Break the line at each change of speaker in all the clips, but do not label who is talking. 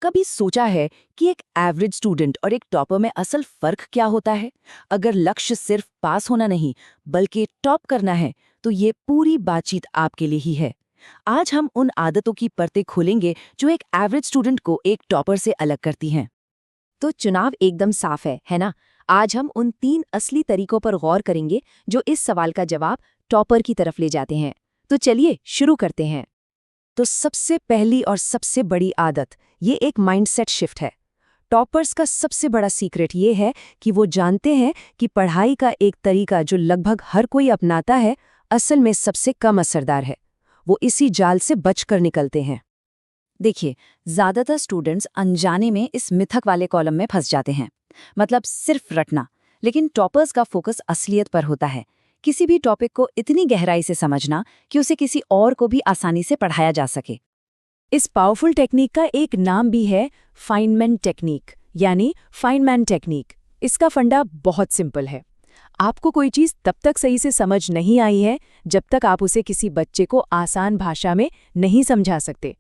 कभी सोचा है कि एक एवरेज स्टूडेंट और एक टॉपर में असल फर्क क्या होता है? अगर लक्ष्य सिर्फ पास होना नहीं, बल्कि टॉप करना है, तो ये पूरी बातचीत आपके लिए ही है। आज हम उन आदतों की परतें खोलेंगे जो एक एवरेज स्टूडेंट को एक टॉपर से अलग करती हैं।
तो चुनाव एकदम साफ है ना? आज हम उन 3 असली तरीकों पर गौर करेंगे जो इस सवाल का जवाब टॉपर की तरफ ले जाते हैं। तो चलिए शुरू करते हैं।
तो सबसे पहली और सबसे बड़ी आदत, ये एक माइंडसेट शिफ्ट है। टॉपर्स का सबसे बड़ा सीक्रेट ये है कि वो जानते हैं कि पढ़ाई का एक तरीका जो लगभग हर कोई अपनाता है, असल में सबसे कम असरदार है। वो इसी जाल से बचकर निकलते हैं।
देखिए, ज्यादातर स्टूडेंट्स अनजाने में इस मिथक वाले कॉलम में फंस जाते हैं, मतलब सिर्फ रटना। लेकिन टॉपर्स का फोकस असलियत पर होता है, किसी भी टॉपिक को इतनी गहराई से समझना कि उसे किसी और को भी आसानी से पढ़ाया जा सके।
इस पावरफुल टेक्निक का एक नाम भी है फाइनमैन टेक्निक, यानी फाइनमैन टेक्निक। इसका फंडा बहुत सिंपल है। आपको कोई चीज़ तब तक सही से समझ नहीं आई है जब तक आप उसे किसी बच्चे को आसान भाषा में नहीं समझा सकते।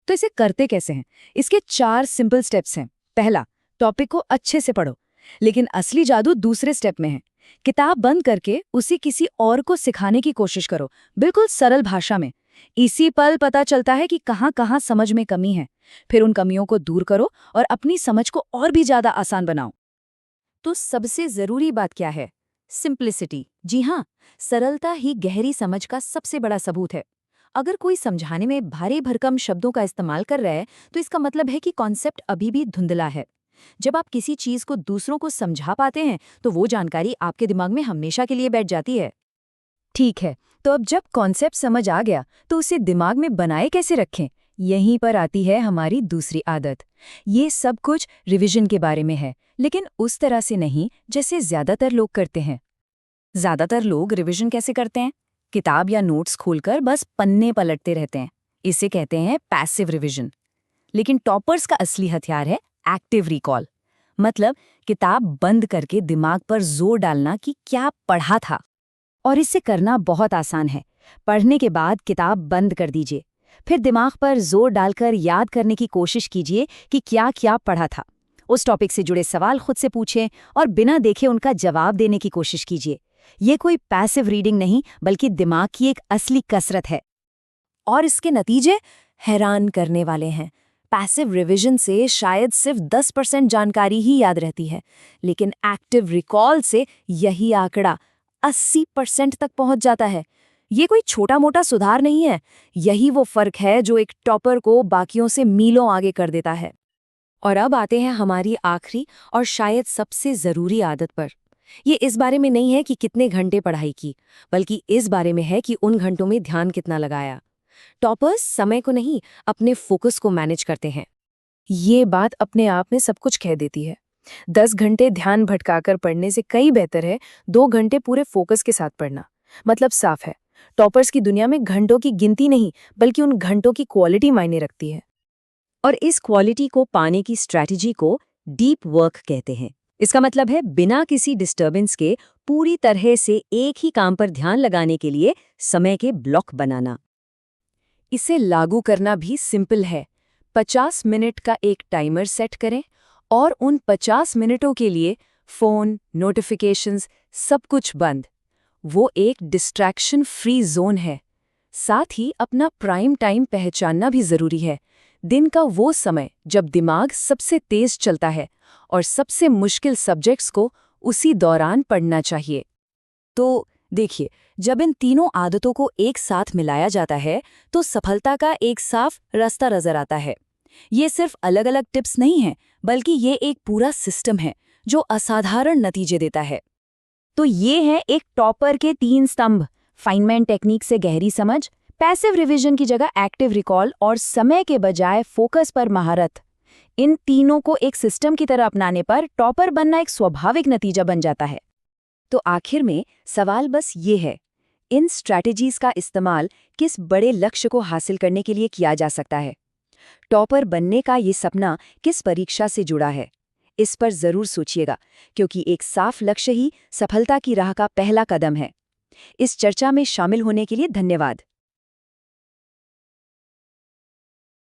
तो इसे करते कैसे हैं? इसके 4 सिंपल स्टेप्स हैं। पहला, टॉपिक को अच्छे से पढ़ो, लेकिन असली जादू दूसरे स्टेप में है। किताब बंद करके उसे किसी और को सिखाने की कोशिश करो, बिल्कुल सरल भाषा में। इसी पल पता चलता है कि कहाँ कहाँ समझ में कमी है। फिर उन कमियों को दूर करो और अपनी समझ को और भी ज्यादा आसान बनाओ।
तो सबसे जरूरी बात क्या है? सिंप्लिसिटी। जी हाँ, सरलता ही गहरी समझ का सबसे बड़ा सबूत है। अगर कोई समझाने में भारी भरकम शब्दों का इस्तेमाल कर रहा है, तो इसका मतलब है कि कॉन्सेप्ट अभी भी धुंधला है। जब आप किसी चीज को दूसरों को समझा पाते हैं, तो वो जानकारी आपके दिमाग में हमेशा के लिए बैठ जाती है।
ठीक है, तो अब जब कॉन्सेप्ट समझ आ गया, तो उसे दिमाग में बनाए कैसे रखें? यहीं पर आती है हमारी दूसरी आदत। ये सब कुछ रिवीजन के बारे में है, लेकिन उस तरह से नहीं जैसे ज्यादातर लोग करते हैं।
ज्यादातर लोग रिवीजन कैसे करते हैं? किताब या नोट्स खोलकर बस पन्ने पलटते रहते हैं। इसे कहते हैं पैसिव रिवीजन। लेकिन टॉपर्स का असली हथियार है एक्टिव रिकॉल। मतलब किताब बंद करके दिमाग पर जोर डालना कि क्या पढ़ा था। और इसे करना बहुत आसान है। पढ़ने के बाद किताब बंद कर दीजिए, फिर दिमाग पर जोर डालकर याद करने की कोशिश कीजिए कि क्या क्या पढ़ा था। उस टॉपिक से जुड़े सवाल खुद से पूछें और बिना देखे उनका जवाब देने की कोशिश कीजिए। ये कोई पैसिव रीडिंग नहीं, बल्कि दिमाग की एक असली कसरत है। और इसके नतीजे हैरान करने वाले हैं। पैसिव रिवीजन से शायद सिर्फ 10% जानकारी ही याद रहती है, लेकिन एक्टिव रिकॉल से यही आंकड़ा 80% तक पहुंच जाता है। ये कोई छोटा मोटा सुधार नहीं है, यही वो फर्क है जो एक टॉपर को बाकियों से मीलों आगे कर देता है। और अब आते हैं हमारी आखिरी और शायद सबसे जरूरी आदत पर। ये इस बारे में नहीं है कि कितने घंटे पढ़ाई की, बल्कि इस बारे में है कि उन घंटों में ध्यान कितना लगाया। टॉपर्स समय को नहीं, अपने फोकस को मैनेज करते हैं।
ये बात अपने आप में सब कुछ कह देती है। 10 घंटे ध्यान भटकाकर पढ़ने से कई बेहतर है 2 घंटे पूरे फोकस के साथ पढ़ना। मतलब साफ है, टॉपर्स की दुनिया में घंटों की गिनती नहीं, बल्कि उन घंटों की क्वालिटी मायने रखती है।
और इस क्वालिटी को पाने की स्ट्रैटेजी को डीप वर्क कहते हैं। इसका मतलब है बिना किसी डिस्टर्बेंस के पूरी तरह से एक ही काम पर ध्यान लगाने के लिए समय के ब्लॉक बनाना।
इसे लागू करना भी सिंपल है। 50 मिनट का एक टाइमर सेट करें और उन 50 मिनटों के लिए फोन, नोटिफिकेशंस, सब कुछ बंद। वो एक डिस्ट्रैक्शन फ्री जोन है। साथ ही अपना प्राइम टाइम पहचानना भी जरूरी है। दिन का वो समय जब दिमाग सबसे तेज चलता है और सबसे मुश्किल सब्जेक्ट्स को उसी दौरान पढ़ना चाहिए। तो देखिए, जब इन तीनों आदतों को एक साथ मिलाया जाता है, तो सफलता का एक साफ रास्ता नजर आता है। ये सिर्फ अलग अलग टिप्स नहीं हैं, बल्कि ये एक पूरा सिस्टम है जो असाधारण नतीजे देता है।
तो ये है एक टॉपर के 3 स्तंभ: फाइनमैन टेक्निक से गहरी समझ, पैसिव रिवीजन की जगह एक्टिव रिकॉल और समय के बजाय फोकस पर महारत। इन तीनों को एक सिस्टम की तरह अपनाने पर टॉपर बनना एक स्वाभाविक नतीजा बन जाता है। तो आखिर में सवाल बस ये है, इन स्ट्रैटेजीज का इस्तेमाल किस बड़े लक्ष्य को हासिल करने के लिए किया जा सकता है? टॉपर बनने का ये सपना किस परीक्षा से जुड़ा है? इस पर जरूर सोचिएगा, क्योंकि एक साफ लक्ष्य ही सफलता की राह का पहला कदम है। इस चर्चा में शामिल होने के लिए धन्यवाद।